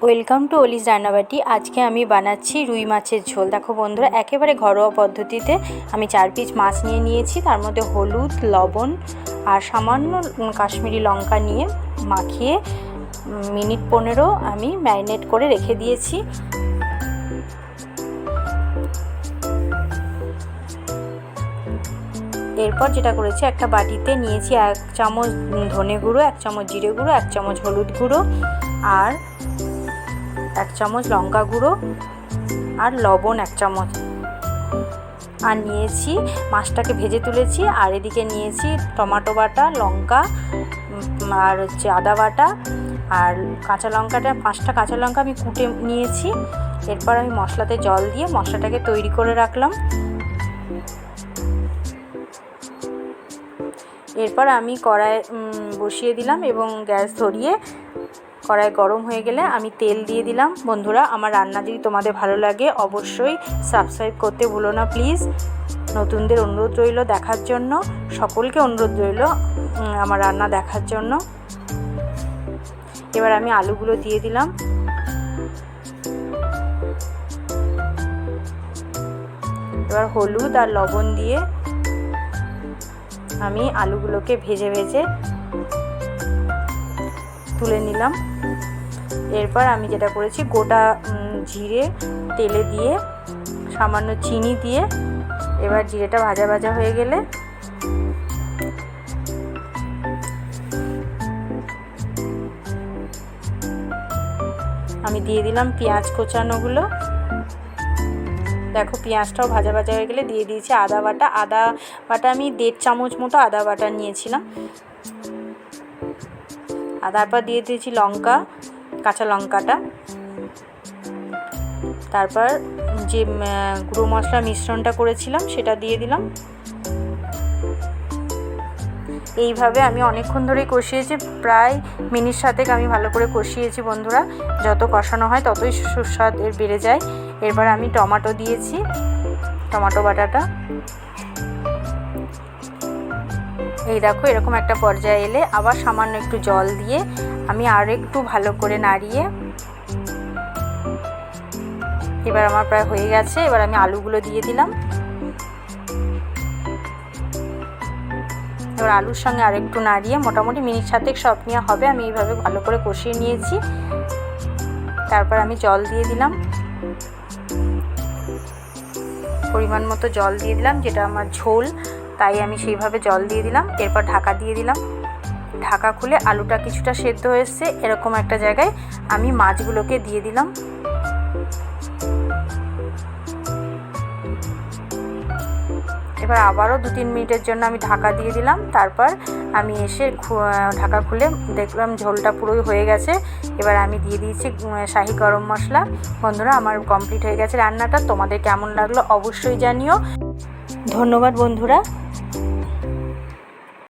Welcome to অলিস রান্নাবাটি। আজকে আমি বানাচ্ছি রুই মাছের ঝোল। দেখো বন্ধুরা, একেবারে ঘরোয়া পদ্ধতিতে আমি 4 পিস মাছ নিয়েছি। তার মধ্যে হলুদ, লবণ আর সামান্য কাশ্মীরি লঙ্কা নিয়ে মাখিয়ে মিনিট 15 আমি ম্যারিনেট করে রেখে দিয়েছি। এরপর যেটা করেছি, একটা বাটিতে নিয়েছি 1 চামচ ধনে গুঁড়ো, 1 চামচ জিরে গুঁড়ো, 1 চামচ হলুদ গুঁড়ো আর 1 চামচ লঙ্কা গুঁড়ো আর লবণ 1 চামচ। আর নিয়েছি মাছটাকে ভেজে তুলেছি। আর এদিকে নিয়েছি টমেটো বাটা, লঙ্কা আর আদা বাটা আর কাঁচা লঙ্কাটা 5টা কাঁচা লঙ্কা আমি কুটে নিয়েছি। এরপর আমি মশলাতে জল দিয়ে মশলাটাকে তৈরি করে রাখলাম। এরপর আমি কড়াই বসিয়ে দিলাম এবং গ্যাস ধরিয়ে কড়াই গরম হয়ে গেলে আমি তেল দিয়ে দিলাম। বন্ধুরা, আমার রান্না যদি তোমাদের ভালো লাগে অবশ্যই সাবস্ক্রাইব করতে ভুলো না প্লিজ। নতুনদের অনুরোধ রইল দেখার জন্য, সকলকে অনুরোধ রইল আমার রান্না দেখার জন্য। এবার আমি আলুগুলো দিয়ে দিলাম। এবার হলুদ আর লবণ দিয়ে আমি আলুগুলোকে ভেজে ভেজে তুলে নিলাম। এরপর আমি যেটা করেছি, গোটা জিরে তেলে দিয়ে সামান্য চিনি দিয়ে এবার জিরেটা ভাজা ভাজা হয়ে গেলে আমি দিয়ে দিলাম পেঁয়াজ কোচানোগুলো। দেখো পেঁয়াজটাও ভাজা ভাজা হয়ে গেলে দিয়ে দিয়েছি আদা বাটা। আদা বাটা আমি 1.5 চামচ মতো আদা বাটা নিয়েছিলাম। আর তারপর দিয়ে দিয়েছি লঙ্কা, কাঁচা লঙ্কাটা। তারপর যে গুঁড়ো মশলা মিশ্রণটা করেছিলাম সেটা দিয়ে দিলাম। এইভাবে আমি অনেকক্ষণ ধরেই কষিয়েছি, প্রায় মিনিট 7 আমি ভালো করে কষিয়েছি। বন্ধুরা, যত কষানো হয় ততই সুস্বাদ এর বেড়ে যায়। এরপর আমি টমেটো দিয়েছি, টমেটো বাটাটা। এই দেখো, এরকম একটা পর্যায়ে এলে আবার সামান্য একটু জল দিয়ে আমি আর একটু ভালো করে নাড়িয়ে এবার আমার প্রায় হয়ে গেছে। এবার আমি আলুগুলো দিয়ে দিলাম। এবার আলুর সঙ্গে আর একটু নাড়িয়ে মোটামুটি মিনিট 7 সব নিয়ে হবে। আমি এইভাবে ভালো করে কষিয়ে নিয়েছি। তারপর আমি জল দিয়ে দিলাম, পরিমাণ মতো জল দিয়ে দিলাম, যেটা আমার ঝোল তাই আমি সেইভাবে জল দিয়ে দিলাম। এরপর ঢাকা দিয়ে দিলাম। ঢাকা খুলে আলুটা কিছুটা সেদ্ধ হয়েছে এরকম একটা জায়গায় আমি মাছগুলোকে দিয়ে দিলাম। এবার আবারও 2-3 মিনিটের জন্য আমি ঢাকা দিয়ে দিলাম। তারপর আমি এসে ঢাকা খুলে দেখলাম ঝোলটা পুরোই হয়ে গেছে। এবার আমি দিয়ে দিয়েছি শাহি গরম মশলা। বন্ধুরা, আমার কমপ্লিট হয়ে গেছে রান্নাটা। তোমাদের কেমন লাগলো অবশ্যই জানিও। ধন্যবাদ বন্ধুরা।